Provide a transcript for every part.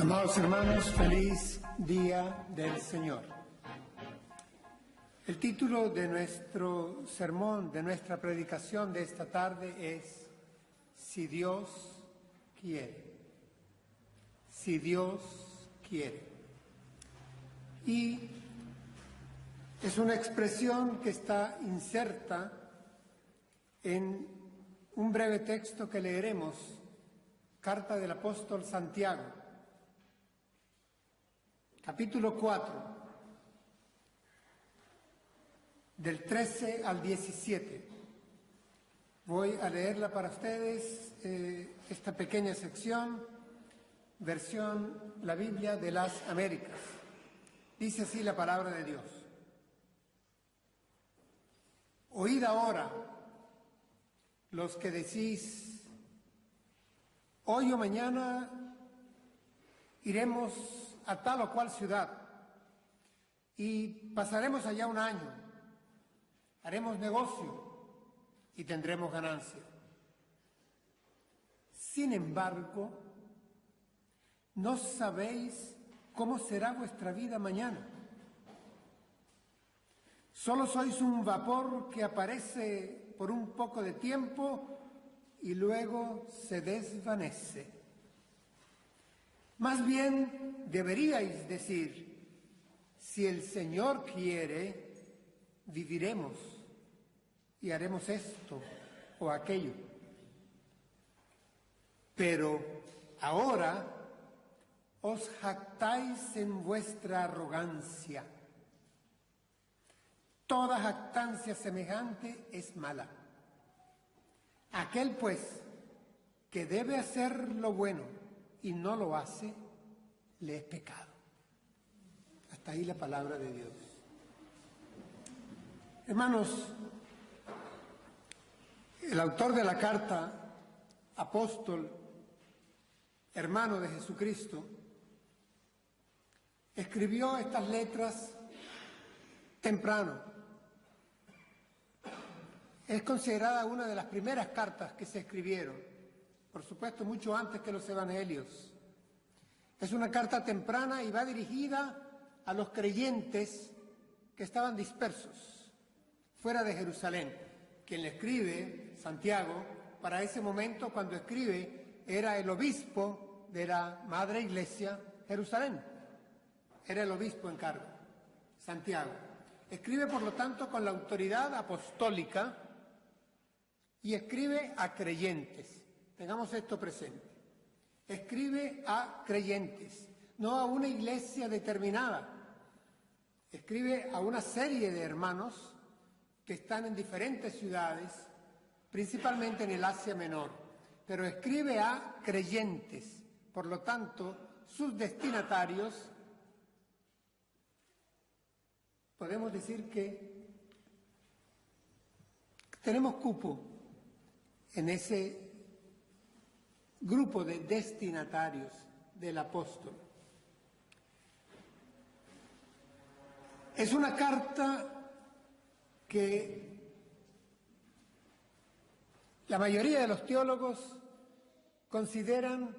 Amados hermanos, feliz día del Señor. El título de nuestro sermón, de nuestra predicación de esta tarde es Si Dios quiere. Si Dios quiere. Y es una expresión que está inserta en un breve texto que leeremos, carta del apóstol Santiago. Capítulo 4, del 13 al 17. Voy a leerla para ustedes, esta pequeña sección, versión La Biblia de las Américas. Dice así la palabra de Dios. Oíd ahora los que decís, hoy o mañana iremos a tal o cual ciudad y pasaremos allá un año, haremos negocio y tendremos ganancia. Sin embargo, no sabéis cómo será vuestra vida mañana. Solo sois un vapor que aparece por un poco de tiempo y luego se desvanece. Más bien deberíais decir, si el Señor quiere, viviremos y haremos esto o aquello. Pero ahora os jactáis en vuestra arrogancia. Toda jactancia semejante es mala. Aquel, pues, que debe hacer lo bueno y no lo hace, le es pecado. Hasta ahí la palabra de Dios. Hermanos, el autor de la carta, apóstol, hermano de Jesucristo, escribió estas letras temprano. Es considerada una de las primeras cartas que se escribieron, por supuesto mucho antes que los evangelios. Es una carta temprana y va dirigida a los creyentes que estaban dispersos fuera de Jerusalén. Quien le escribe, Santiago, para ese momento cuando escribe, era el obispo de la Madre Iglesia Jerusalén. Era el obispo en cargo, Santiago. Escribe, por lo tanto, con la autoridad apostólica y escribe a creyentes. Tengamos esto presente. Escribe a creyentes, no a una iglesia determinada. Escribe a una serie de hermanos que están en diferentes ciudades, principalmente en el Asia Menor. Pero escribe a creyentes. Por lo tanto, sus destinatarios, podemos decir que tenemos cupo en ese grupo de destinatarios del apóstol. Es una carta que la mayoría de los teólogos consideran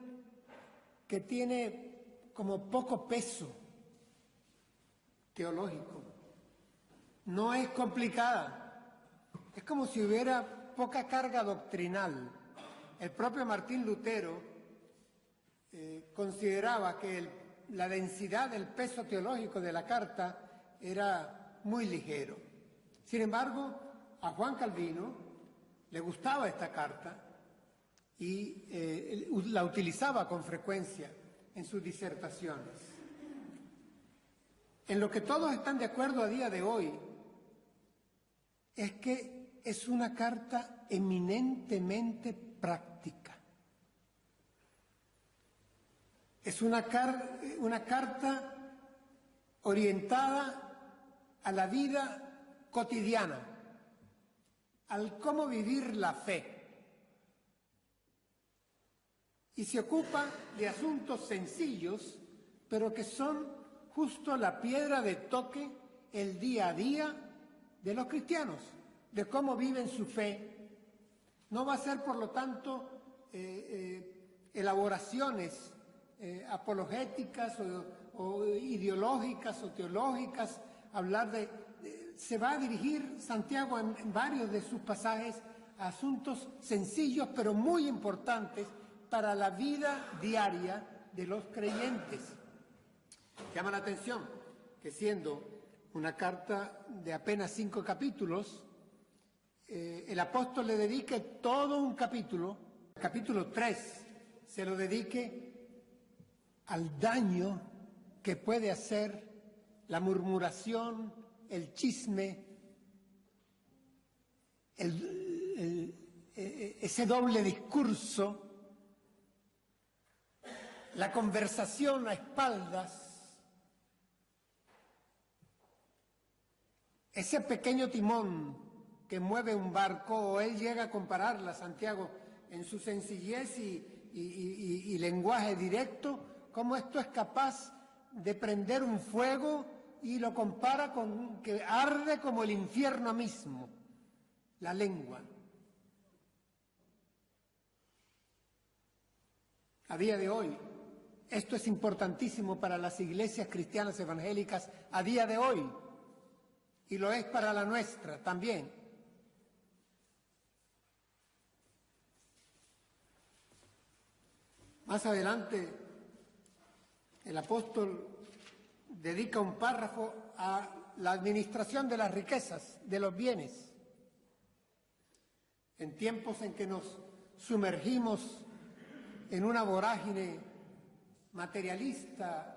que tiene como poco peso teológico. No es complicada. Es como si hubiera poca carga doctrinal. El propio Martín Lutero consideraba que la densidad del peso teológico de la carta era muy ligero. Sin embargo, a Juan Calvino le gustaba esta carta y la utilizaba con frecuencia en sus disertaciones. En lo que todos están de acuerdo a día de hoy es que es una carta eminentemente práctica. Es una carta orientada a la vida cotidiana, al cómo vivir la fe. Y se ocupa de asuntos sencillos, pero que son justo la piedra de toque, el día a día de los cristianos, de cómo viven su fe. No va a ser, por lo tanto, elaboraciones apologéticas o ideológicas o teológicas, se va a dirigir Santiago en varios de sus pasajes a asuntos sencillos pero muy importantes para la vida diaria de los creyentes. Llama la atención que siendo una carta de apenas 5 capítulos, el apóstol le dedique todo un capítulo, el capítulo 3, se lo dedique al daño que puede hacer la murmuración, el chisme, ese doble discurso, la conversación a espaldas, ese pequeño timón que mueve un barco, o él llega a compararla, Santiago, en su sencillez y lenguaje directo, cómo esto es capaz de prender un fuego y lo compara con que arde como el infierno mismo, la lengua. A día de hoy, esto es importantísimo para las iglesias cristianas evangélicas a día de hoy, y lo es para la nuestra también. Más adelante, el apóstol dedica un párrafo a la administración de las riquezas, de los bienes. En tiempos en que nos sumergimos en una vorágine materialista,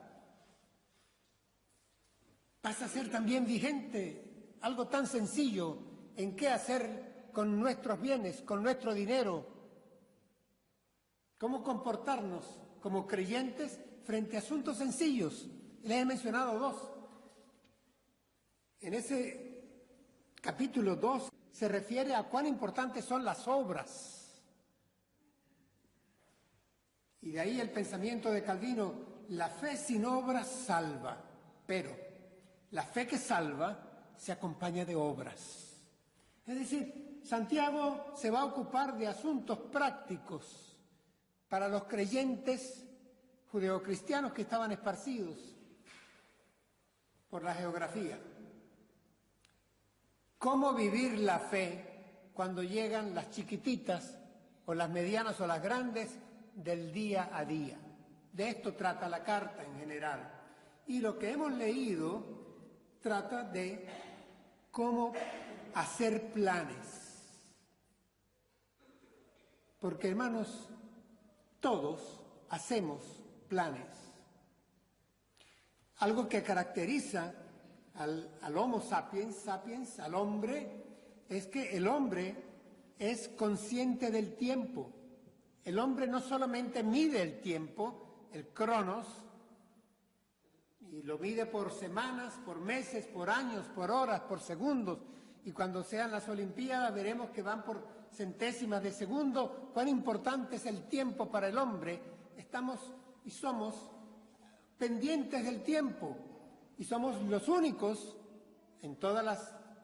pasa a ser también vigente algo tan sencillo en qué hacer con nuestros bienes, con nuestro dinero. ¿Cómo comportarnos como creyentes frente a asuntos sencillos? Les he mencionado 2. En ese capítulo 2 se refiere a cuán importantes son las obras. Y de ahí el pensamiento de Calvino: la fe sin obras salva, pero la fe que salva se acompaña de obras. Es decir, Santiago se va a ocupar de asuntos prácticos para los creyentes judeocristianos que estaban esparcidos por la geografía. ¿Cómo vivir la fe cuando llegan las chiquititas o las medianas o las grandes del día a día? De esto trata la carta en general. Y lo que hemos leído trata de cómo hacer planes. Porque, hermanos, todos hacemos planes. Algo que caracteriza al Homo sapiens, al hombre, es que el hombre es consciente del tiempo. El hombre no solamente mide el tiempo, el cronos, y lo mide por semanas, por meses, por años, por horas, por segundos, y cuando sean las Olimpiadas veremos que van por centésimas de segundo. Cuán importante es el tiempo para el hombre. Estamos y somos pendientes del tiempo, y somos los únicos,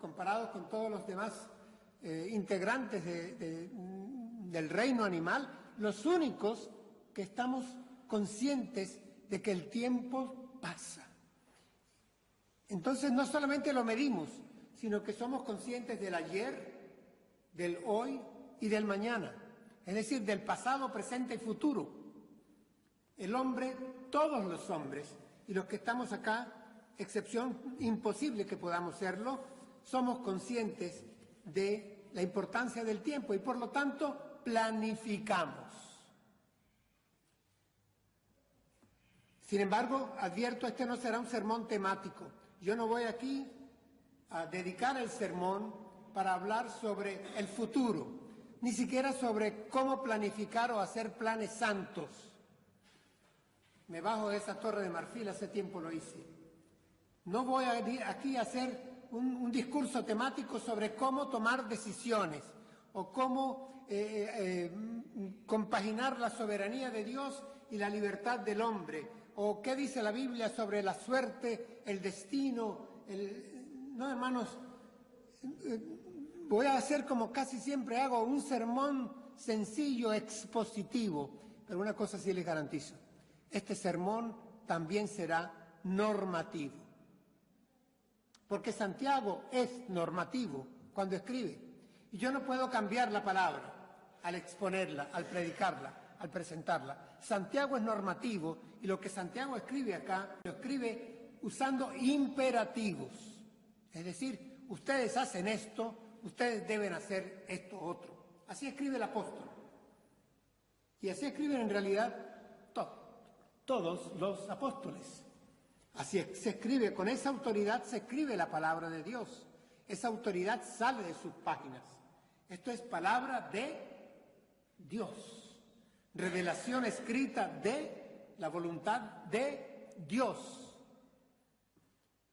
comparados con todos los demás integrantes del reino animal, los únicos que estamos conscientes de que el tiempo pasa. Entonces no solamente lo medimos, sino que somos conscientes del ayer, del hoy y del mañana, es decir, del pasado, presente y futuro. El hombre, todos los hombres, y los que estamos acá, excepción imposible que podamos serlo, somos conscientes de la importancia del tiempo y por lo tanto planificamos. Sin embargo, advierto, este no será un sermón temático. Yo no voy aquí a dedicar el sermón para hablar sobre el futuro, ni siquiera sobre cómo planificar o hacer planes santos. Me bajo de esa torre de marfil, hace tiempo lo hice. No voy aquí a hacer un discurso temático sobre cómo tomar decisiones o cómo compaginar la soberanía de Dios y la libertad del hombre, o qué dice la Biblia sobre la suerte, el destino. No, hermanos, voy a hacer como casi siempre hago, un sermón sencillo, expositivo, pero una cosa sí les garantizo: este sermón también será normativo. Porque Santiago es normativo cuando escribe. Y yo no puedo cambiar la palabra al exponerla, al predicarla, al presentarla. Santiago es normativo y lo que Santiago escribe acá, lo escribe usando imperativos. Es decir, ustedes hacen esto, ustedes deben hacer esto otro. Así escribe el apóstol. Y así escriben en realidad todos los apóstoles. Así se escribe, con esa autoridad se escribe la palabra de Dios. Esa autoridad sale de sus páginas. Esto es palabra de Dios. Revelación escrita de la voluntad de Dios.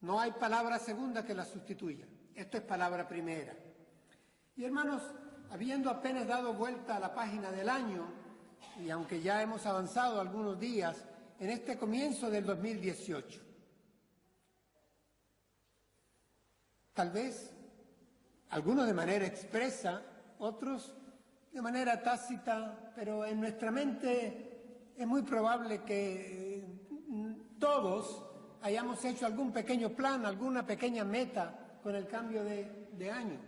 No hay palabra segunda que la sustituya. Esto es palabra primera. Y hermanos, habiendo apenas dado vuelta a la página del año, y aunque ya hemos avanzado algunos días, en este comienzo del 2018, tal vez algunos de manera expresa, otros de manera tácita, pero en nuestra mente es muy probable que todos hayamos hecho algún pequeño plan, alguna pequeña meta con el cambio de año.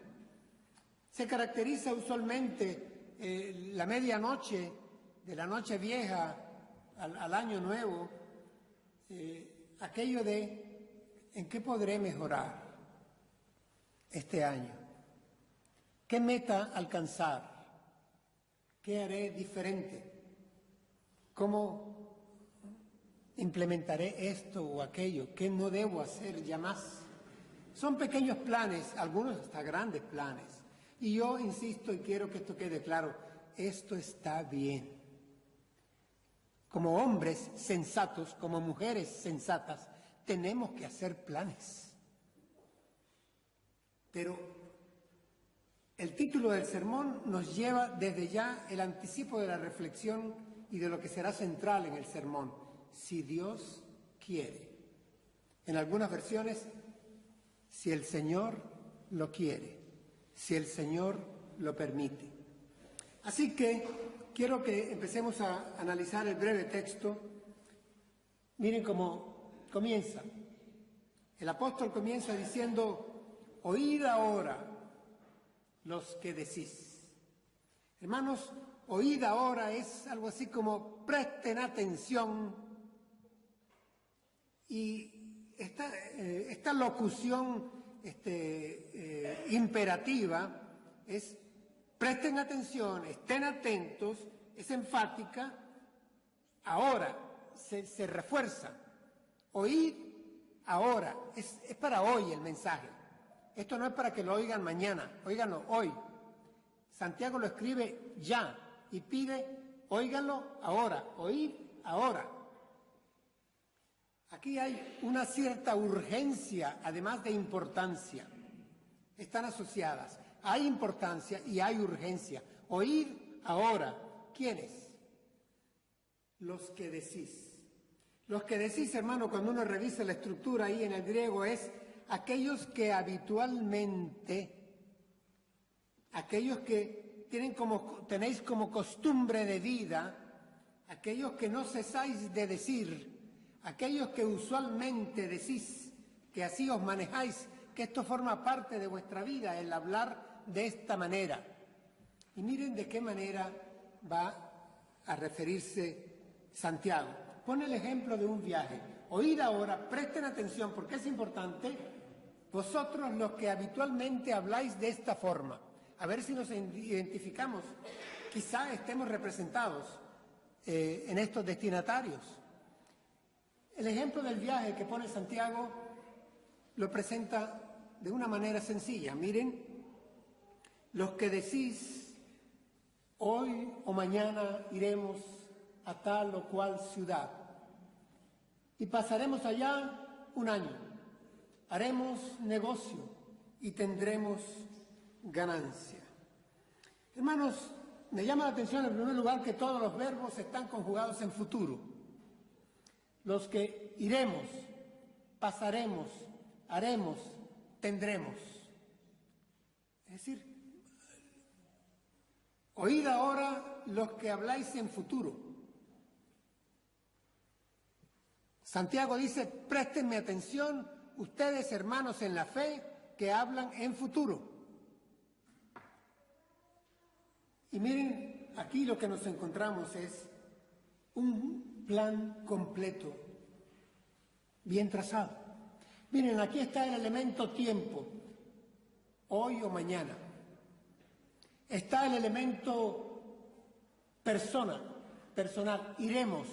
Se caracteriza usualmente la medianoche de la noche vieja al año nuevo, aquello de ¿en qué podré mejorar este año? ¿Qué meta alcanzar? ¿Qué haré diferente? ¿Cómo implementaré esto o aquello? ¿Qué no debo hacer ya más? Son pequeños planes, algunos hasta grandes planes. Y yo insisto y quiero que esto quede claro, esto está bien. Como hombres sensatos, como mujeres sensatas, tenemos que hacer planes. Pero el título del sermón nos lleva desde ya el anticipo de la reflexión y de lo que será central en el sermón. Si Dios quiere. En algunas versiones, si el Señor lo quiere, si el Señor lo permite. Así que quiero que empecemos a analizar el breve texto. Miren cómo comienza. El apóstol comienza diciendo, oíd ahora los que decís. Hermanos, oíd ahora es algo así como presten atención. Y esta locución imperativa es presten atención, estén atentos, es enfática, ahora se refuerza. Oíd ahora, es para hoy el mensaje. Esto no es para que lo oigan mañana, óiganlo hoy. Santiago lo escribe ya y pide, óiganlo ahora, oíd ahora. Aquí hay una cierta urgencia, además de importancia. Están asociadas. Hay importancia y hay urgencia. Oíd ahora. ¿Quiénes? Los que decís. Los que decís, hermano, cuando uno revisa la estructura ahí en el griego, es aquellos que habitualmente, aquellos que tenéis como costumbre de vida, aquellos que no cesáis de decir, aquellos que usualmente decís, que así os manejáis, que esto forma parte de vuestra vida, el hablar de esta manera. Y miren de qué manera va a referirse Santiago. Pone el ejemplo de un viaje. Oíd ahora, presten atención, porque es importante, vosotros los que habitualmente habláis de esta forma. A ver si nos identificamos. Quizá estemos representados en estos destinatarios. El ejemplo del viaje que pone Santiago lo presenta de una manera sencilla. Miren, los que decís, hoy o mañana iremos a tal o cual ciudad y pasaremos allá un año, haremos negocio y tendremos ganancia. Hermanos, me llama la atención en primer lugar que todos los verbos están conjugados en futuro. Los que iremos, pasaremos, haremos, tendremos. Es decir, oíd ahora los que habláis en futuro. Santiago dice, préstenme atención, ustedes hermanos en la fe que hablan en futuro. Y miren, aquí lo que nos encontramos es un plan completo, bien trazado. Miren, aquí está el elemento tiempo, hoy o mañana. Está el elemento personal, iremos.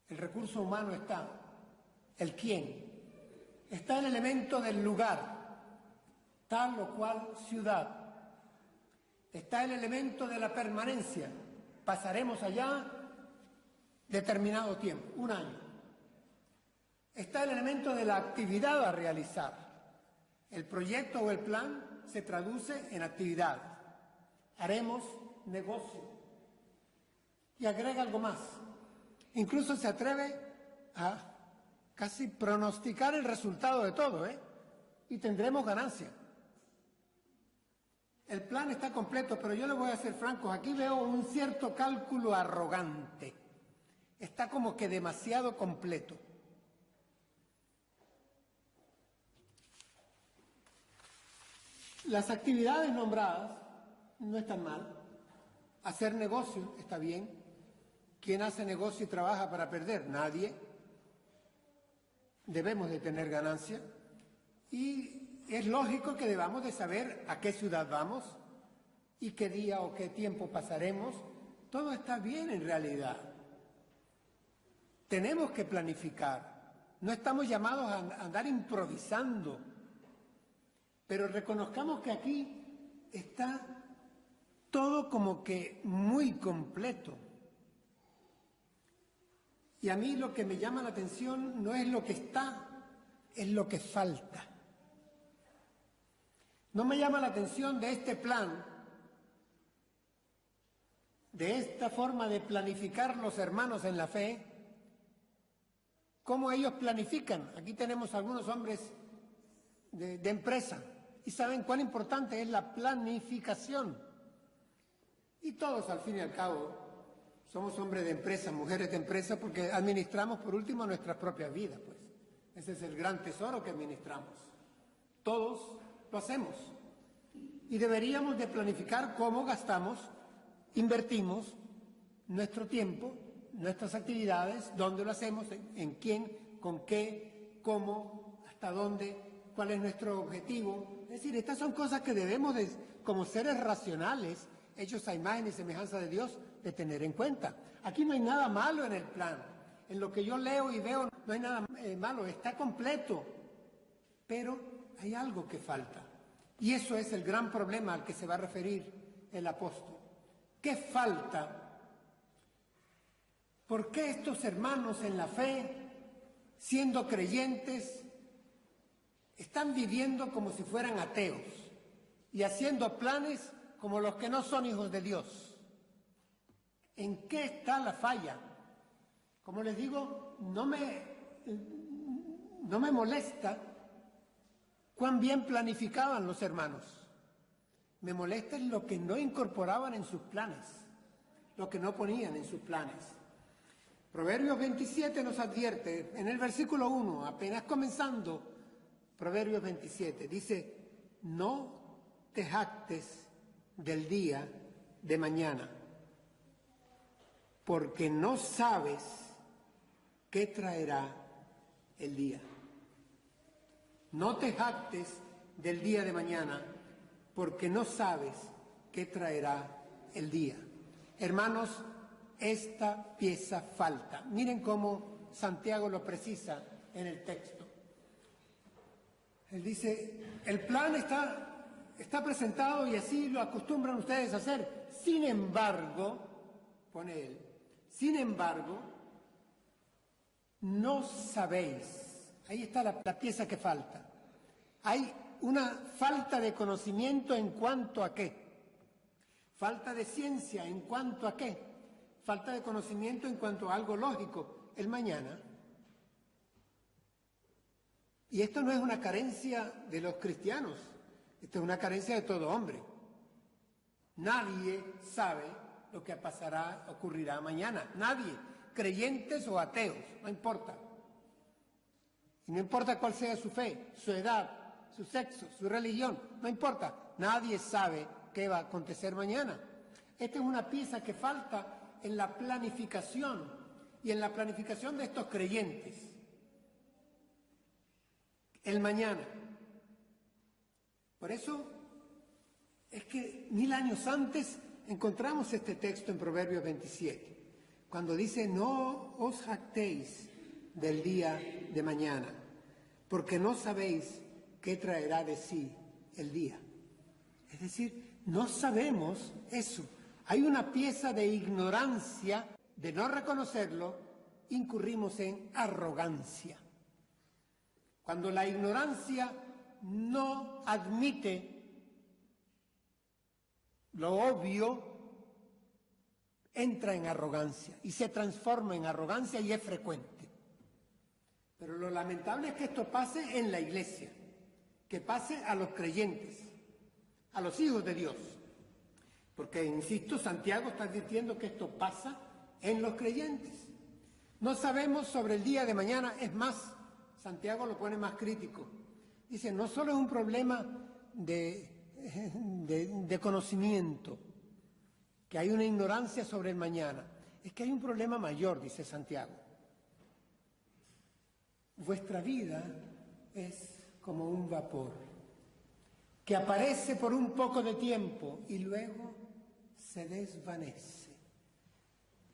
El recurso humano está, el quién. Está el elemento del lugar, tal o cual ciudad. Está el elemento de la permanencia. Pasaremos allá determinado tiempo, un año. Está el elemento de la actividad a realizar. El proyecto o el plan se traduce en actividad. Haremos negocio. Y agrega algo más. Incluso se atreve a casi pronosticar el resultado de todo, y tendremos ganancia. El plan está completo, pero yo le voy a ser francos, aquí veo un cierto cálculo arrogante. Está como que demasiado completo. Las actividades nombradas no están mal. Hacer negocio está bien. ¿Quién hace negocio y trabaja para perder? Nadie. Debemos de tener ganancia. Y es lógico que debamos de saber a qué ciudad vamos y qué día o qué tiempo pasaremos. Todo está bien en realidad. Tenemos que planificar. No estamos llamados a andar improvisando. Pero reconozcamos que aquí está todo como que muy completo. Y a mí lo que me llama la atención no es lo que está, es lo que falta. No me llama la atención de este plan, de esta forma de planificar los hermanos en la fe, cómo ellos planifican. Aquí tenemos algunos hombres de empresa y saben cuán importante es la planificación. Y todos, al fin y al cabo, somos hombres de empresa, mujeres de empresa, porque administramos por último nuestras propias vidas, pues. Ese es el gran tesoro que administramos. Todos lo hacemos. Y deberíamos de planificar cómo gastamos, invertimos nuestro tiempo, nuestras actividades, dónde lo hacemos, en quién, con qué, cómo, hasta dónde, cuál es nuestro objetivo. Es decir, estas son cosas que debemos de, como seres racionales, hechos a imagen y semejanza de Dios, de tener en cuenta. Aquí no hay nada malo en el plan. En lo que yo leo y veo no hay nada malo, está completo. Pero hay algo que falta. Y eso es el gran problema al que se va a referir el apóstol. ¿Qué falta? ¿Por qué estos hermanos en la fe, siendo creyentes, están viviendo como si fueran ateos y haciendo planes como los que no son hijos de Dios? ¿En qué está la falla? Como les digo, no me molesta cuán bien planificaban los hermanos. Me molesta es lo que no incorporaban en sus planes, lo que no ponían en sus planes. Proverbios 27 nos advierte, en el versículo 1, apenas comenzando, Proverbios 27, dice, no te jactes del día de mañana, porque no sabes qué traerá el día. No te jactes del día de mañana, porque no sabes qué traerá el día. Hermanos, esta pieza falta. Miren cómo Santiago lo precisa en el texto. Él dice, el plan está presentado y así lo acostumbran ustedes a hacer. Sin embargo, pone él, sin embargo, no sabéis. Ahí está la pieza que falta. Hay una falta de conocimiento en cuanto a qué. Falta de ciencia en cuanto a qué. Falta de conocimiento en cuanto a algo lógico, el mañana. Y esto no es una carencia de los cristianos, esto es una carencia de todo hombre. Nadie sabe lo que ocurrirá mañana, nadie. creyentes o ateos, no importa. Y no importa cuál sea su fe, su edad, su sexo, su religión, no importa. Nadie sabe qué va a acontecer mañana. Esta es una pieza que falta en la planificación y en la planificación de estos creyentes. El mañana. Por eso es que 1000 años antes encontramos este texto en Proverbios 27, cuando dice: no os jactéis del día de mañana, porque no sabéis qué traerá de sí el día. Es decir, no sabemos eso. Hay una pieza de ignorancia, de no reconocerlo, incurrimos en arrogancia. Cuando la ignorancia no admite lo obvio, entra en arrogancia y se transforma en arrogancia y es frecuente. Pero lo lamentable es que esto pase en la iglesia, que pase a los creyentes, a los hijos de Dios. Porque, insisto, Santiago está diciendo que esto pasa en los creyentes. No sabemos sobre el día de mañana, es más, Santiago lo pone más crítico. Dice, no solo es un problema de conocimiento, que hay una ignorancia sobre el mañana, es que hay un problema mayor, dice Santiago. Vuestra vida es como un vapor que aparece por un poco de tiempo y luego se desvanece.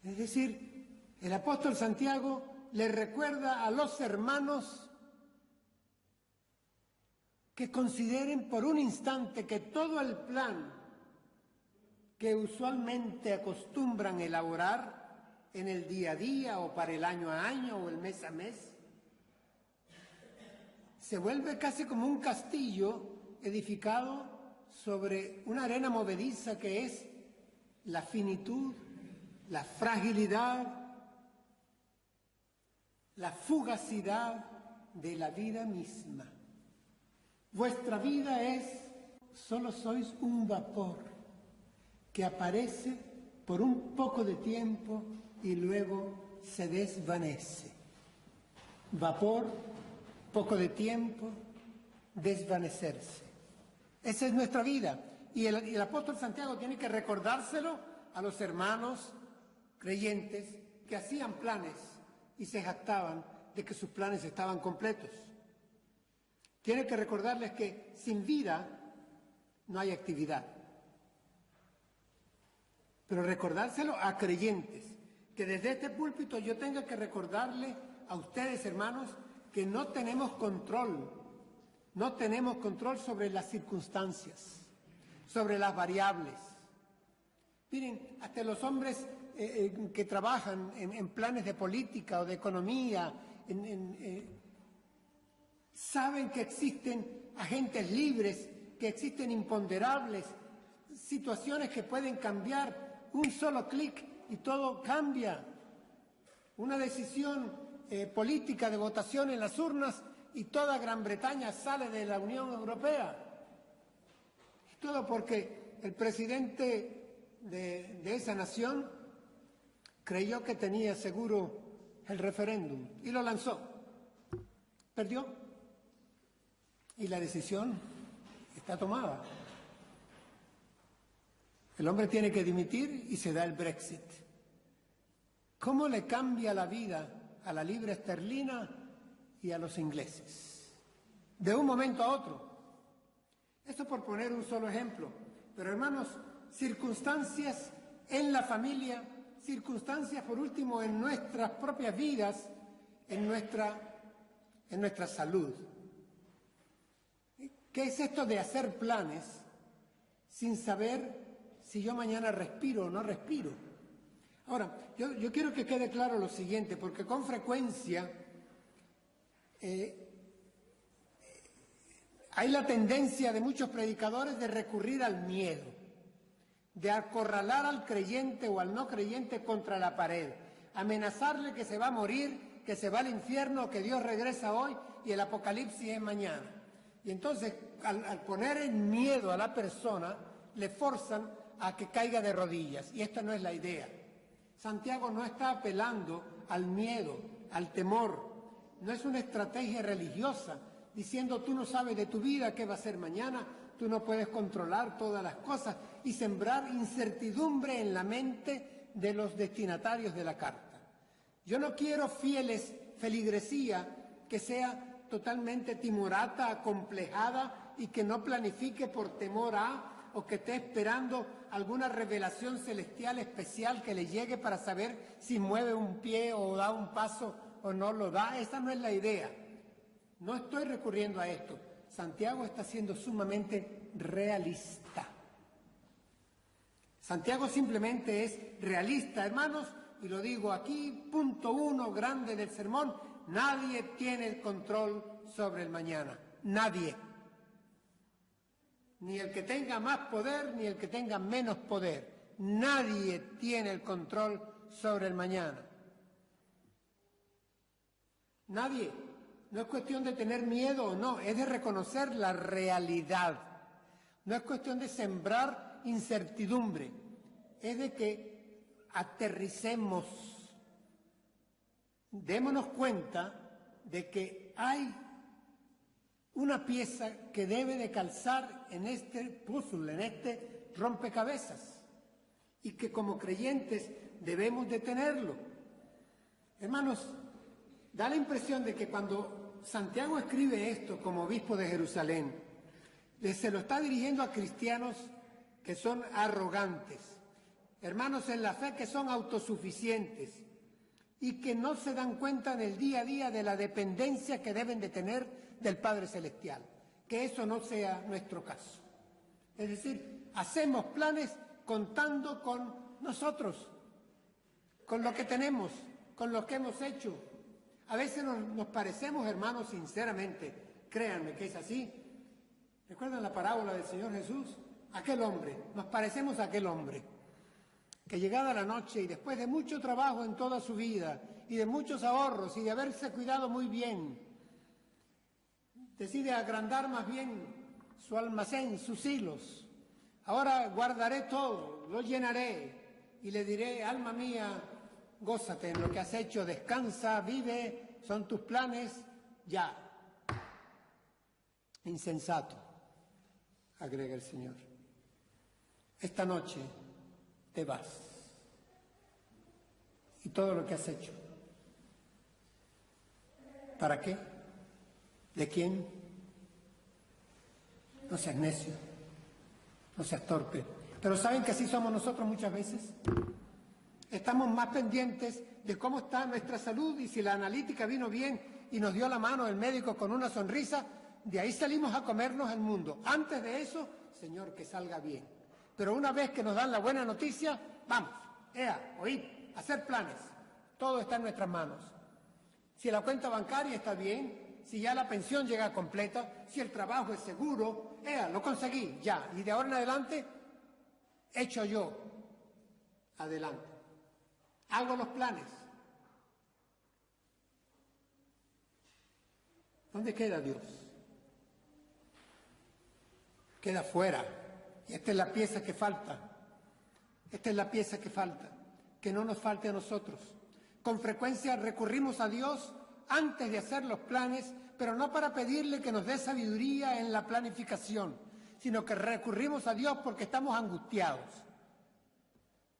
Es decir, el apóstol Santiago le recuerda a los hermanos que consideren por un instante que todo el plan que usualmente acostumbran elaborar en el día a día o para el año a año o el mes a mes, se vuelve casi como un castillo edificado sobre una arena movediza que es la finitud, la fragilidad, la fugacidad de la vida misma. Vuestra vida es, solo sois un vapor que aparece por un poco de tiempo y luego se desvanece. Vapor, poco de tiempo, desvanecerse. Esa es nuestra vida. Y el apóstol Santiago tiene que recordárselo a los hermanos creyentes que hacían planes y se jactaban de que sus planes estaban completos. Tiene que recordarles que sin vida no hay actividad. Pero recordárselo a creyentes, que desde este púlpito yo tenga que recordarle a ustedes, hermanos, que no tenemos control sobre las circunstancias, sobre las variables. Miren, hasta los hombres que trabajan en planes de política o de economía, saben que existen agentes libres, que existen imponderables, situaciones que pueden cambiar un solo clic y todo cambia. Una decisión política de votación en las urnas y toda Gran Bretaña sale de la Unión Europea. Y todo porque el presidente de esa nación creyó que tenía seguro el referéndum y lo lanzó. Perdió. Y la decisión está tomada. El hombre tiene que dimitir y se da el Brexit. ¿Cómo le cambia la vida a la libra esterlina y a los ingleses? De un momento a otro. Esto por poner un solo ejemplo. Pero hermanos, circunstancias en la familia, circunstancias por último en nuestras propias vidas, en nuestra salud. ¿Qué es esto de hacer planes sin saber si yo mañana respiro o no respiro? Ahora, yo quiero que quede claro lo siguiente, porque con frecuencia hay la tendencia de muchos predicadores de recurrir al miedo, de acorralar al creyente o al no creyente contra la pared, amenazarle que se va a morir, que se va al infierno, que Dios regresa hoy y el apocalipsis es mañana. Y entonces, al poner en miedo a la persona, le forzan a que caiga de rodillas. Y esta no es la idea. Santiago no está apelando al miedo, al temor. No es una estrategia religiosa diciendo tú no sabes de tu vida qué va a ser mañana, tú no puedes controlar todas las cosas y sembrar incertidumbre en la mente de los destinatarios de la carta. Yo no quiero feligresía que sea totalmente timorata, acomplejada y que no planifique por temor a o que esté esperando alguna revelación celestial especial que le llegue para saber si mueve un pie o da un paso o no lo da. Esa no es la idea. No estoy recurriendo a esto. Santiago está siendo sumamente realista. Santiago simplemente es realista, hermanos, y lo digo aquí, punto 1 grande del sermón: nadie tiene el control sobre el mañana. Nadie. Ni el que tenga más poder, ni el que tenga menos poder. Nadie tiene el control sobre el mañana. Nadie. No es cuestión de tener miedo o no, es de reconocer la realidad. No es cuestión de sembrar incertidumbre, es de que aterricemos. Démonos cuenta de que hay una pieza que debe de calzar en este puzzle, en este rompecabezas, y que como creyentes debemos de tenerlo. Hermanos, da la impresión de que cuando Santiago escribe esto como obispo de Jerusalén, se lo está dirigiendo a cristianos que son arrogantes, hermanos en la fe que son autosuficientes y que no se dan cuenta en el día a día de la dependencia que deben de tener del Padre Celestial. Que eso no sea nuestro caso. Es decir, hacemos planes contando con nosotros, con lo que tenemos, con lo que hemos hecho. A veces nos parecemos, hermanos, sinceramente, créanme que es así. ¿Recuerdan la parábola del Señor Jesús? Aquel hombre, nos parecemos a aquel hombre, que llegada la noche y después de mucho trabajo en toda su vida y de muchos ahorros y de haberse cuidado muy bien, decide agrandar más bien su almacén, sus hilos. Ahora guardaré todo, lo llenaré y le diré: alma mía, gózate en lo que has hecho, descansa, vive, son tus planes, ya. Insensato, agrega el Señor. Esta noche te vas. Y todo lo que has hecho. ¿Para qué? ¿De quién? No seas necio, no seas torpe. Pero ¿saben que así somos nosotros muchas veces? Estamos más pendientes de cómo está nuestra salud y si la analítica vino bien y nos dio la mano el médico con una sonrisa, de ahí salimos a comernos el mundo. Antes de eso, Señor, que salga bien. Pero una vez que nos dan la buena noticia, vamos, oíd, hacer planes. Todo está en nuestras manos. Si la cuenta bancaria está bien, si ya la pensión llega completa, si el trabajo es seguro, lo conseguí, ya. Y de ahora en adelante, hecho yo. Adelante. Hago los planes. ¿Dónde queda Dios? Queda fuera. Y esta es la pieza que falta. Esta es la pieza que falta. Que no nos falte a nosotros. Con frecuencia recurrimos a Dios antes de hacer los planes, pero no para pedirle que nos dé sabiduría en la planificación, sino que recurrimos a Dios porque estamos angustiados.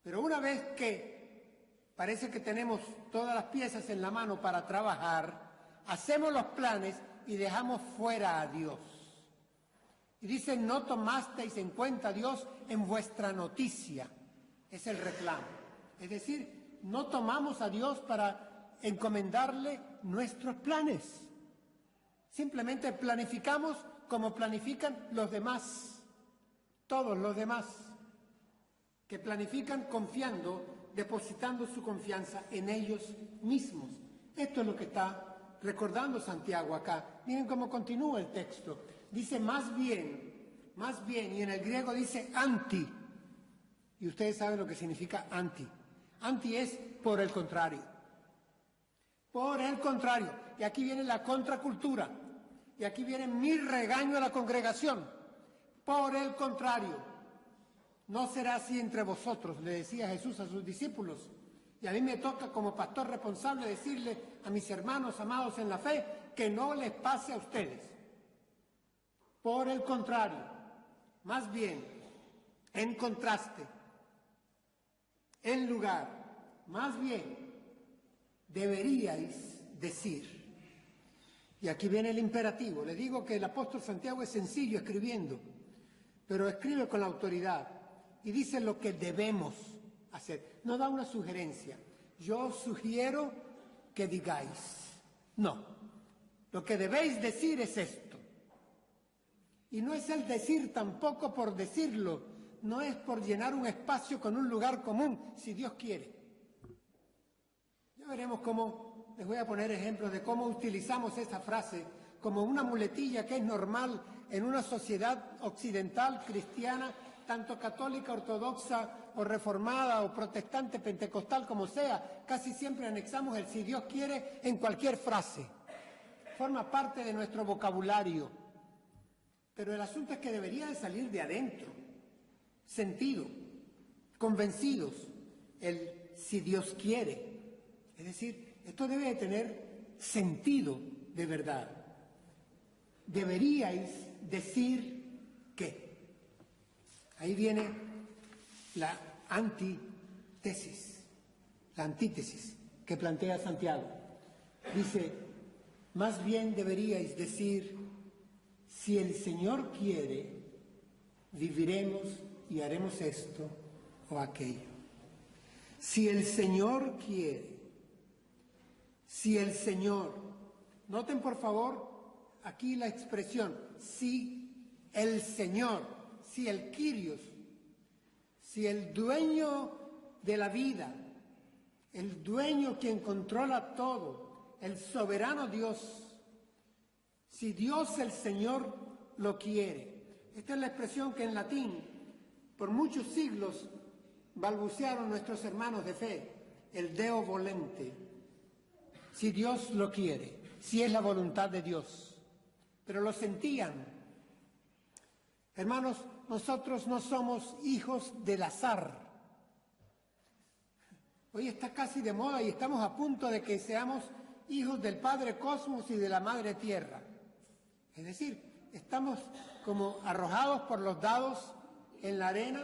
Pero una vez que parece que tenemos todas las piezas en la mano para trabajar, hacemos los planes y dejamos fuera a Dios. Y dice: no tomasteis en cuenta a Dios en vuestra noticia. Es el reclamo. Es decir, no tomamos a Dios para encomendarle nuestros planes. Simplemente planificamos como planifican los demás, todos los demás, que planifican confiando, depositando su confianza en ellos mismos. Esto es lo que está recordando Santiago acá. Miren cómo continúa el texto. Dice más bien, y en el griego dice anti. Y ustedes saben lo que significa anti. Anti es por el contrario. Por el contrario. Y aquí viene la contracultura. Y aquí viene mi regaño a la congregación. Por el contrario. No será así entre vosotros, le decía Jesús a sus discípulos. Y a mí me toca como pastor responsable decirle a mis hermanos amados en la fe que no les pase a ustedes. Por el contrario, más bien, en contraste, en lugar, más bien, deberíais decir. Y aquí viene el imperativo. Le digo que el apóstol Santiago es sencillo escribiendo, pero escribe con la autoridad y dice lo que debemos hacer. No da una sugerencia. Yo sugiero que digáis. No. Lo que debéis decir es esto. Y no es el decir tampoco por decirlo. No es por llenar un espacio con un lugar común, si Dios quiere. Ya veremos cómo, les voy a poner ejemplos de cómo utilizamos esa frase como una muletilla que es normal en una sociedad occidental cristiana, tanto católica, ortodoxa o reformada o protestante, pentecostal, como sea. Casi siempre anexamos el si Dios quiere en cualquier frase. Forma parte de nuestro vocabulario. Pero el asunto es que debería de salir de adentro, sentido, convencidos, el si Dios quiere. Es decir, esto debe de tener sentido de verdad. Deberíais decir que. Ahí viene la antítesis que plantea Santiago. Dice, más bien deberíais decir, si el Señor quiere, viviremos y haremos esto o aquello. Si el Señor quiere, si el Señor, noten por favor aquí la expresión, si el Señor, si el Kyrios, si el dueño de la vida, el dueño quien controla todo, el soberano Dios, si Dios el Señor lo quiere. Esta es la expresión que en latín por muchos siglos balbucearon nuestros hermanos de fe, el Deo volente. Si Dios lo quiere, si es la voluntad de Dios. Pero lo sentían. Hermanos, nosotros no somos hijos del azar. Hoy está casi de moda y estamos a punto de que seamos hijos del Padre Cosmos y de la Madre Tierra. Es decir, estamos como arrojados por los dados en la arena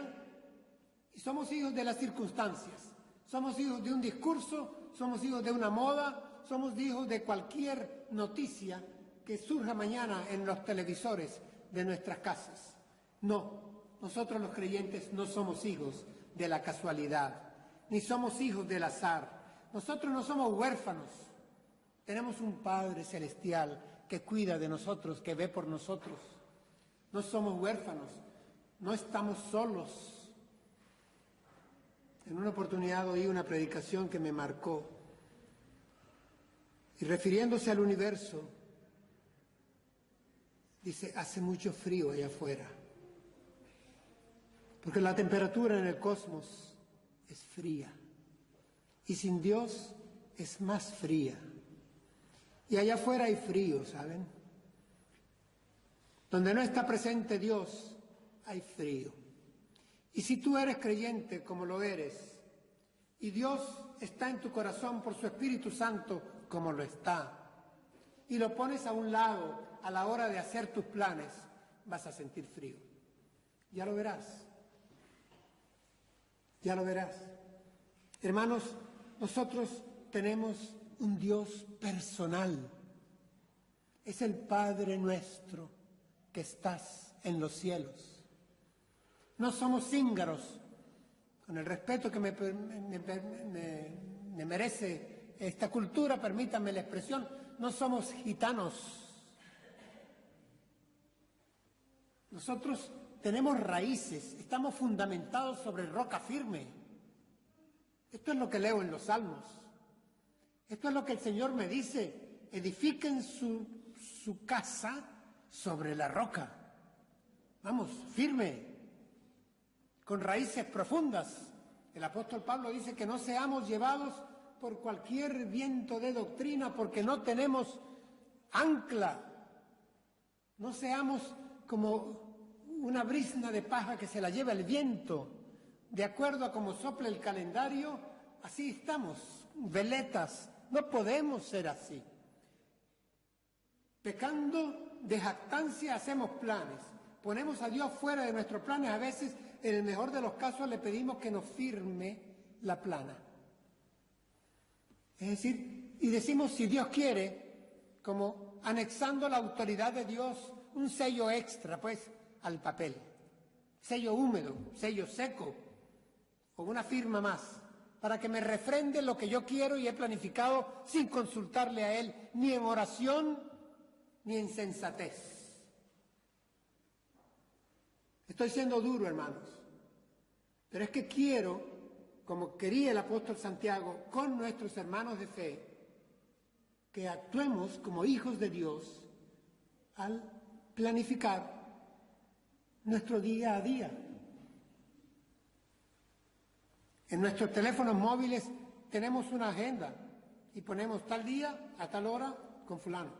y somos hijos de las circunstancias. Somos hijos de un discurso, somos hijos de una moda, somos hijos de cualquier noticia que surja mañana en los televisores de nuestras casas. No, nosotros los creyentes no somos hijos de la casualidad, ni somos hijos del azar. Nosotros no somos huérfanos. Tenemos un Padre celestial que cuida de nosotros, que ve por nosotros. No somos huérfanos, no estamos solos. En una oportunidad oí una predicación que me marcó. Y refiriéndose al universo, dice, hace mucho frío allá afuera. Porque la temperatura en el cosmos es fría. Y sin Dios es más fría. Y allá afuera hay frío, ¿saben? Donde no está presente Dios, hay frío. Y si tú eres creyente como lo eres, y Dios está en tu corazón por su Espíritu Santo como lo está, y lo pones a un lado a la hora de hacer tus planes, vas a sentir frío. Ya lo verás. Ya lo verás. Hermanos, nosotros tenemos un Dios personal. Es el Padre nuestro que estás en los cielos. No somos cíngaros, con el respeto que me merece esta cultura, permítanme la expresión, no somos gitanos. Nosotros tenemos raíces, estamos fundamentados sobre roca firme. Esto es lo que leo en los Salmos. Esto es lo que el Señor me dice, edifiquen su casa sobre la roca. Vamos, firme, con raíces profundas. El apóstol Pablo dice que no seamos llevados por cualquier viento de doctrina porque no tenemos ancla. No seamos como una brizna de paja que se la lleva el viento. De acuerdo a cómo sopla el calendario, así estamos, veletas, no podemos ser así. Pecando de jactancia hacemos planes, ponemos a Dios fuera de nuestros planes, a veces en el mejor de los casos le pedimos que nos firme la plana. Es decir, y decimos si Dios quiere, como anexando la autoridad de Dios, un sello extra pues al papel, sello húmedo, sello seco, o una firma más, para que me refrende lo que yo quiero y he planificado sin consultarle a Él, ni en oración, ni en sensatez. Estoy siendo duro, hermanos, pero es que quiero, como quería el apóstol Santiago, con nuestros hermanos de fe, que actuemos como hijos de Dios al planificar nuestro día a día. En nuestros teléfonos móviles tenemos una agenda y ponemos tal día a tal hora con fulano.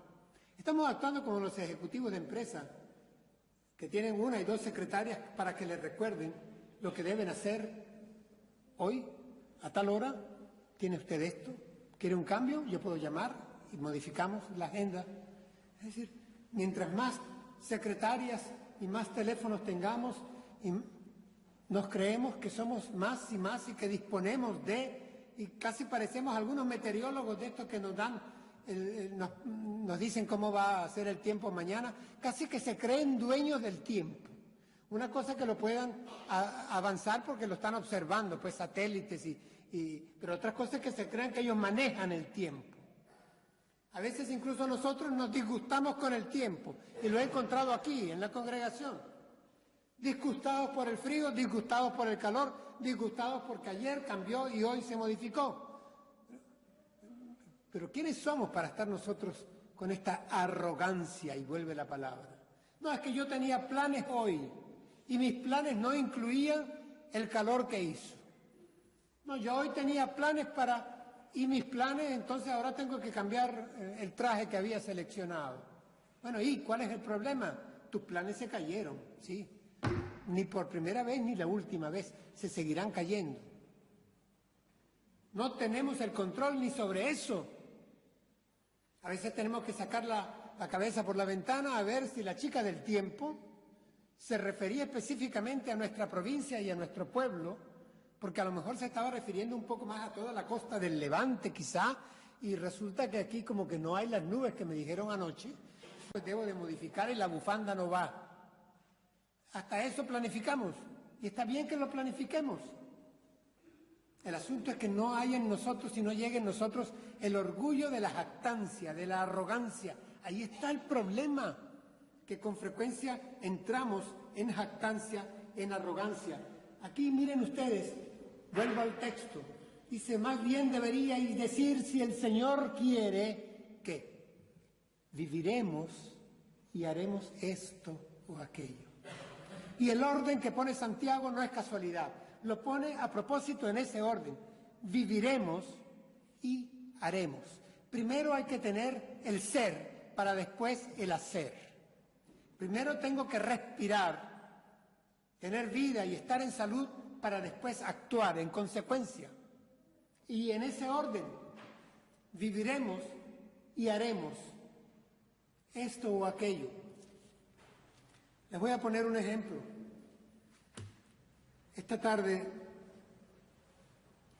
Estamos actuando como los ejecutivos de empresa que tienen 1 y 2 secretarias para que les recuerden lo que deben hacer hoy, a tal hora. ¿Tiene usted esto? ¿Quiere un cambio? Yo puedo llamar y modificamos la agenda. Es decir, mientras más secretarias y más teléfonos tengamos, y nos creemos que somos más y más y que disponemos de, y casi parecemos algunos meteorólogos de estos que nos dan, nos dicen cómo va a ser el tiempo mañana, casi que se creen dueños del tiempo. Una cosa que lo puedan avanzar porque lo están observando, pues satélites, pero otras cosas que se crean que ellos manejan el tiempo. A veces incluso nosotros nos disgustamos con el tiempo, y lo he encontrado aquí, en la congregación. Disgustados por el frío, disgustados por el calor, disgustados porque ayer cambió y hoy se modificó. Pero ¿quiénes somos para estar nosotros con esta arrogancia? Y vuelve la palabra. No, es que yo tenía planes hoy y mis planes no incluían el calor que hizo. No, yo hoy tenía planes y mis planes, entonces ahora tengo que cambiar el traje que había seleccionado. Bueno, ¿y cuál es el problema? Tus planes se cayeron, ¿sí? Ni por primera vez ni la última vez, se seguirán cayendo. No tenemos el control ni sobre eso. A veces tenemos que sacar la cabeza por la ventana a ver si la chica del tiempo se refería específicamente a nuestra provincia y a nuestro pueblo, porque a lo mejor se estaba refiriendo un poco más a toda la costa del Levante quizá, y resulta que aquí como que no hay las nubes que me dijeron anoche, pues debo de modificar y la bufanda no va. Hasta eso planificamos, y está bien que lo planifiquemos. El asunto es que no haya en nosotros y no llegue en nosotros el orgullo de la jactancia, de la arrogancia. Ahí está el problema, que con frecuencia entramos en jactancia, en arrogancia. Aquí miren ustedes, vuelvo al texto, dice, más bien deberíais decir si el Señor quiere que viviremos y haremos esto o aquello. Y el orden que pone Santiago no es casualidad. Lo pone a propósito en ese orden. Viviremos y haremos. Primero hay que tener el ser para después el hacer. Primero tengo que respirar, tener vida y estar en salud para después actuar en consecuencia. Y en ese orden viviremos y haremos esto o aquello. Les voy a poner un ejemplo. Esta tarde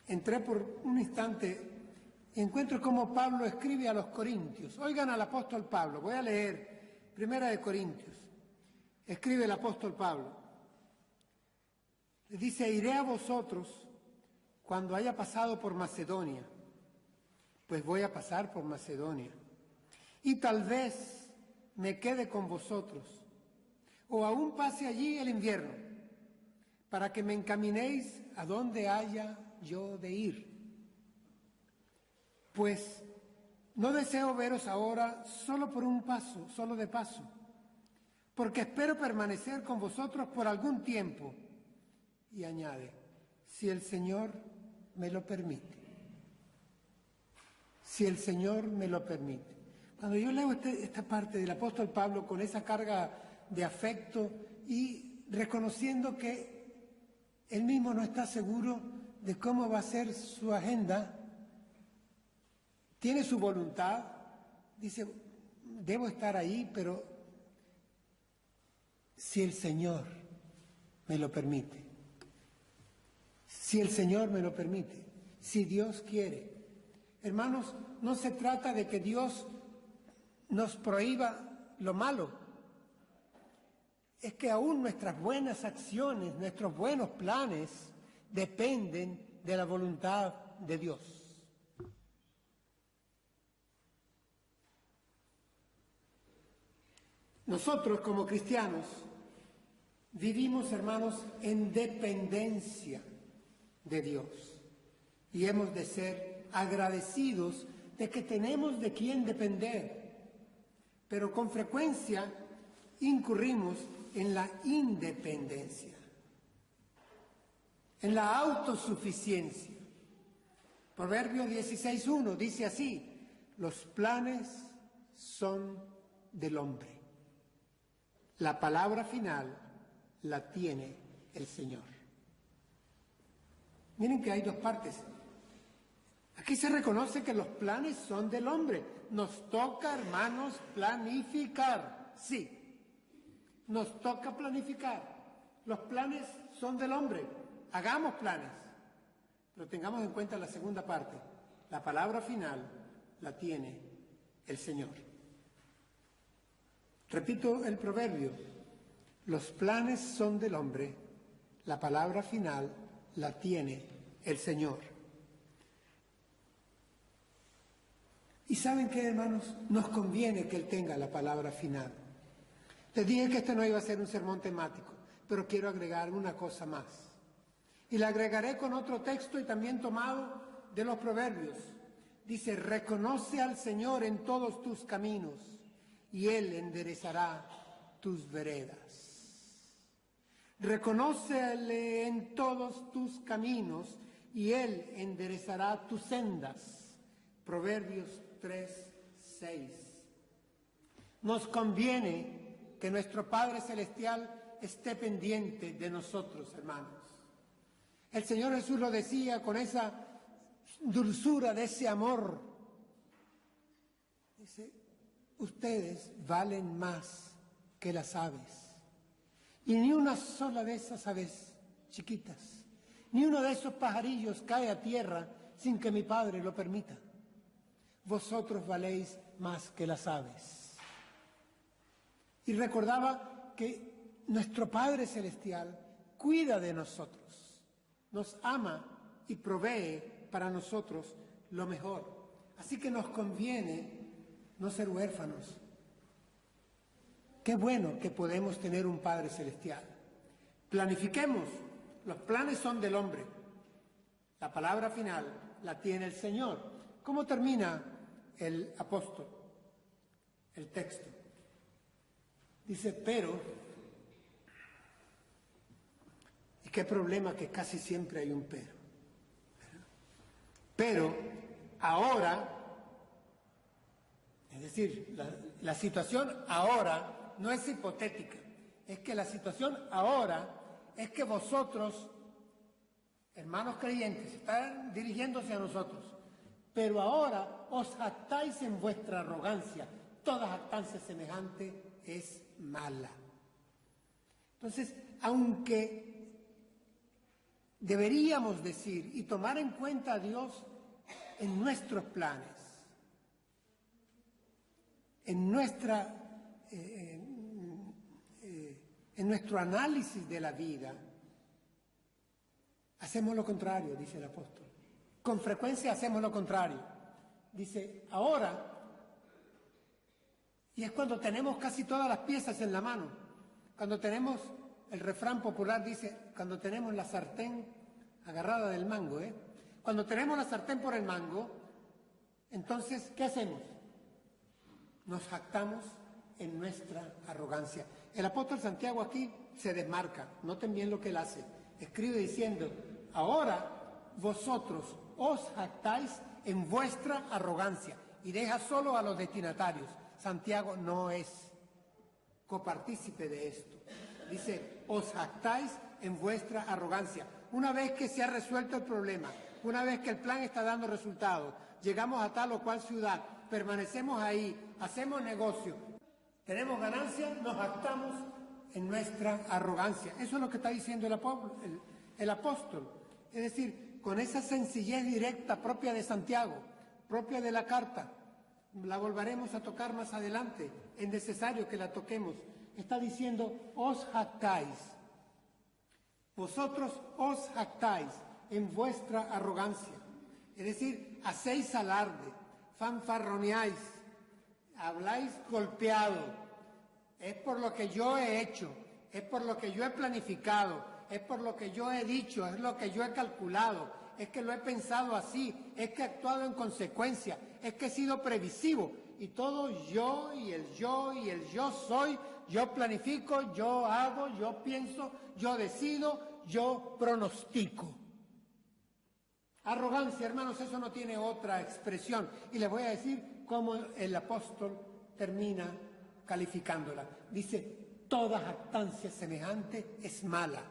entré por un instante y encuentro cómo Pablo escribe a los Corintios. Oigan al apóstol Pablo, voy a leer 1 Corintios. Escribe el apóstol Pablo. Le dice, iré a vosotros cuando haya pasado por Macedonia, pues voy a pasar por Macedonia. Y tal vez me quede con vosotros, o aún pase allí el invierno, para que me encaminéis a donde haya yo de ir. Pues no deseo veros ahora solo por un paso, solo de paso, porque espero permanecer con vosotros por algún tiempo. Y añade, si el Señor me lo permite. Si el Señor me lo permite. Cuando yo leo esta parte del apóstol Pablo con esa carga de afecto y reconociendo que él mismo no está seguro de cómo va a ser su agenda, tiene su voluntad, dice, debo estar ahí, pero si el Señor me lo permite, si el Señor me lo permite, si Dios quiere. Hermanos, no se trata de que Dios nos prohíba lo malo. Es que aún nuestras buenas acciones, nuestros buenos planes, dependen de la voluntad de Dios. Nosotros como cristianos vivimos, hermanos, en dependencia de Dios y hemos de ser agradecidos de que tenemos de quién depender, pero con frecuencia incurrimos en la independencia, en la autosuficiencia. Proverbios 16:1 dice así: los planes son del hombre, la palabra final la tiene el Señor. Miren que hay dos partes. Aquí se reconoce que los planes son del hombre. Nos toca, hermanos, planificar. Sí, nos toca planificar. Los planes son del hombre. Hagamos planes. Pero tengamos en cuenta la segunda parte. La palabra final la tiene el Señor. Repito el proverbio. Los planes son del hombre. La palabra final la tiene el Señor. ¿Y saben qué, hermanos? Nos conviene que Él tenga la palabra final. Les dije que este no iba a ser un sermón temático, pero quiero agregar una cosa más. Y la agregaré con otro texto y también tomado de los Proverbios. Dice, reconoce al Señor en todos tus caminos y Él enderezará tus veredas. Reconócele en todos tus caminos y Él enderezará tus sendas. Proverbios 3:6. Nos conviene que nuestro Padre Celestial esté pendiente de nosotros, hermanos. El Señor Jesús lo decía con esa dulzura de ese amor. Dice, ustedes valen más que las aves. Y ni una sola de esas aves chiquitas, ni uno de esos pajarillos cae a tierra sin que mi Padre lo permita. Vosotros valéis más que las aves. Y recordaba que nuestro Padre Celestial cuida de nosotros, nos ama y provee para nosotros lo mejor. Así que nos conviene no ser huérfanos. Qué bueno que podemos tener un Padre Celestial. Planifiquemos. Los planes son del hombre. La palabra final la tiene el Señor. ¿Cómo termina el apóstol? El texto. Dice, pero, y qué problema que casi siempre hay un pero ahora, es decir, la situación ahora no es hipotética, es que la situación ahora es que vosotros, hermanos creyentes, están dirigiéndose a nosotros, pero ahora os jactáis en vuestra arrogancia. Toda jactancia semejante es mala. Entonces, aunque deberíamos decir y tomar en cuenta a Dios en nuestros planes, en nuestro análisis de la vida, hacemos lo contrario, dice el apóstol. Con frecuencia hacemos lo contrario. Dice, ahora, y es cuando tenemos casi todas las piezas en la mano, cuando tenemos, el refrán popular dice, cuando tenemos la sartén agarrada del mango, Cuando tenemos la sartén por el mango, entonces, ¿qué hacemos? Nos jactamos en nuestra arrogancia. El apóstol Santiago aquí se desmarca, noten bien lo que él hace. Escribe diciendo, ahora vosotros os jactáis en vuestra arrogancia y deja solo a los destinatarios. Santiago no es copartícipe de esto. Dice, os jactáis en vuestra arrogancia. Una vez que se ha resuelto el problema, una vez que el plan está dando resultados, llegamos a tal o cual ciudad, permanecemos ahí, hacemos negocio, tenemos ganancias, nos jactamos en nuestra arrogancia. Eso es lo que está diciendo el apóstol. Es decir, con esa sencillez directa propia de Santiago, propia de la carta, la volveremos a tocar más adelante, es necesario que la toquemos. Está diciendo, os jactáis. Vosotros os jactáis en vuestra arrogancia. Es decir, hacéis alarde, fanfarroneáis, habláis golpeado. Es por lo que yo he hecho, es por lo que yo he planificado, es por lo que yo he dicho, es lo que yo he calculado, es que lo he pensado así, es que he actuado en consecuencia, es que he sido previsivo. Y todo yo y el yo soy, yo planifico, yo hago, yo pienso, yo decido, yo pronostico. Arrogancia, hermanos, eso no tiene otra expresión. Y les voy a decir cómo el apóstol termina calificándola. Dice, toda jactancia semejante es mala.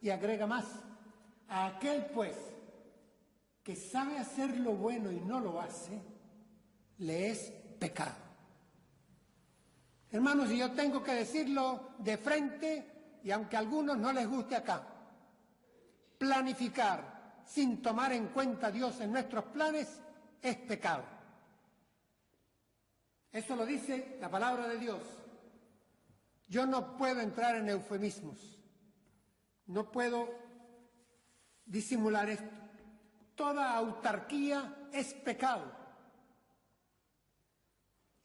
Y agrega más, a aquel pues que sabe hacer lo bueno y no lo hace, le es pecado. Hermanos, y yo tengo que decirlo de frente, y aunque a algunos no les guste acá, planificar sin tomar en cuenta a Dios en nuestros planes es pecado. Eso lo dice la palabra de Dios. Yo no puedo entrar en eufemismos, no puedo disimular esto. Toda autarquía es pecado.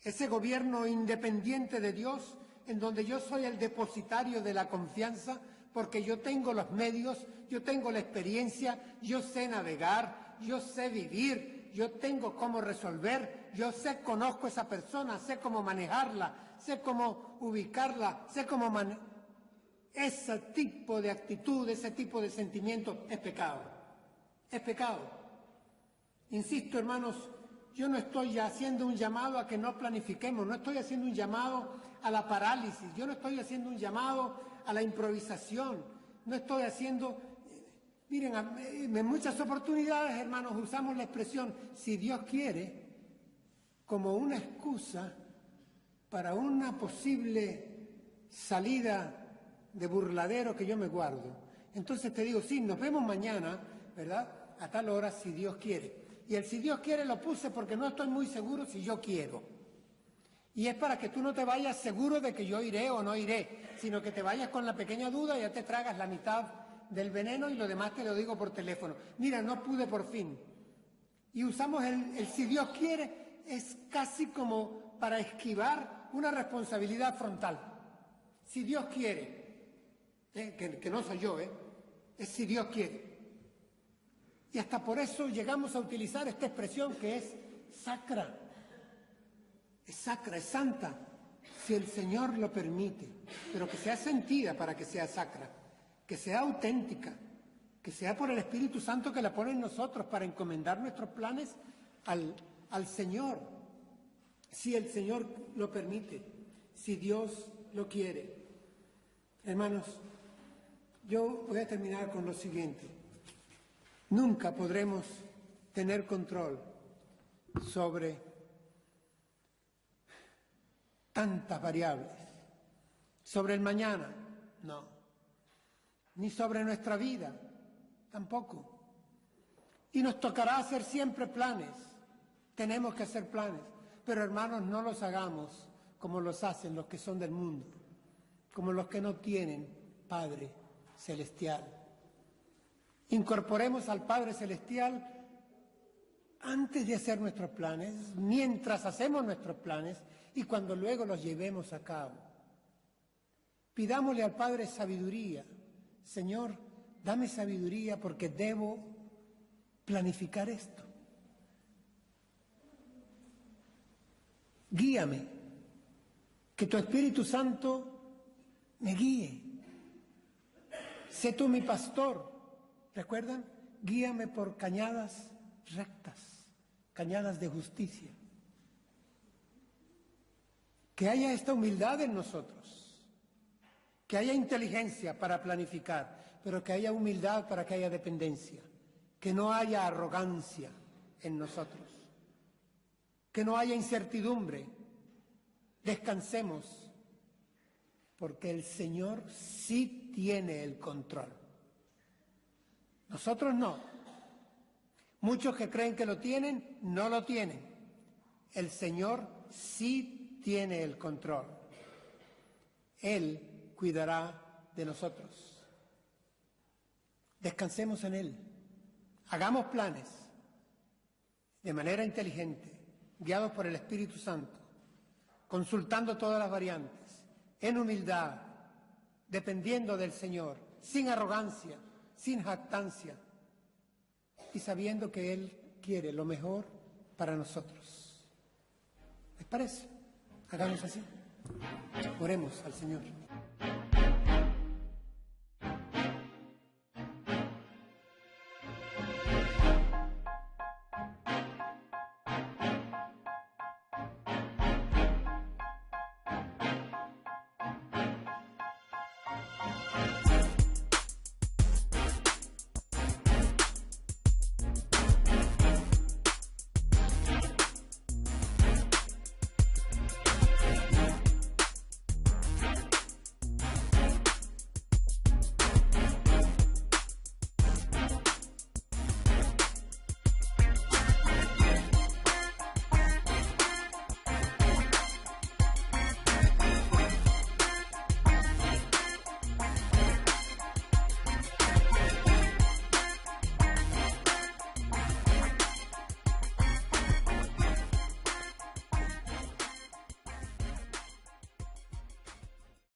Ese gobierno independiente de Dios, en donde yo soy el depositario de la confianza, porque yo tengo los medios, yo tengo la experiencia, yo sé navegar, yo sé vivir, yo tengo cómo resolver, yo conozco a esa persona, sé cómo manejarla, sé cómo ubicarla, sé cómo ese tipo de actitud, ese tipo de sentimiento es pecado. Es pecado. Insisto, hermanos, yo no estoy haciendo un llamado a que no planifiquemos, no estoy haciendo un llamado a la parálisis, yo no estoy haciendo un llamado a la improvisación, no estoy haciendo... Miren, en muchas oportunidades, hermanos, usamos la expresión si Dios quiere como una excusa para una posible salida de burladero que yo me guardo. Entonces te digo, sí, nos vemos mañana, ¿verdad? A tal hora, si Dios quiere. Y el si Dios quiere lo puse porque no estoy muy seguro si yo quiero. Y es para que tú no te vayas seguro de que yo iré o no iré, sino que te vayas con la pequeña duda y ya te tragas la mitad del veneno y lo demás te lo digo por teléfono. Mira, no pude por fin. Y usamos el si Dios quiere, es casi como para esquivar una responsabilidad frontal. Si Dios quiere, que no soy yo, es si Dios quiere. Y hasta por eso llegamos a utilizar esta expresión que es sacra. Es sacra, es santa, si el Señor lo permite, pero que sea sentida para que sea sacra, que sea auténtica, que sea por el Espíritu Santo que la pone en nosotros para encomendar nuestros planes al Señor, si el Señor lo permite, si Dios lo quiere. Hermanos, yo voy a terminar con lo siguiente. Nunca podremos tener control sobre tantas variables. Sobre el mañana, no. Ni sobre nuestra vida, tampoco. Y nos tocará hacer siempre planes. Tenemos que hacer planes. Pero hermanos, no los hagamos como los hacen los que son del mundo, como los que no tienen Padre Celestial. Incorporemos al Padre Celestial antes de hacer nuestros planes, mientras hacemos nuestros planes y cuando luego los llevemos a cabo. Pidámosle al Padre sabiduría. Señor, dame sabiduría porque debo planificar esto. Guíame, que tu Espíritu Santo me guíe. Sé tú mi pastor. ¿Recuerdan? Guíame por cañadas rectas, cañadas de justicia. Que haya esta humildad en nosotros. que haya inteligencia para planificar, pero que haya humildad para que haya dependencia, que no haya arrogancia en nosotros, que no haya incertidumbre. Descansemos, porque el Señor sí tiene el control. Nosotros no. Muchos que creen que lo tienen, no lo tienen. El Señor sí tiene el control. Él cuidará de nosotros. Descansemos en Él. Hagamos planes de manera inteligente, guiados por el Espíritu Santo, consultando todas las variantes, en humildad, dependiendo del Señor, sin arrogancia, sin jactancia, y sabiendo que Él quiere lo mejor para nosotros. ¿Les parece? Hagamos así. Oremos al Señor.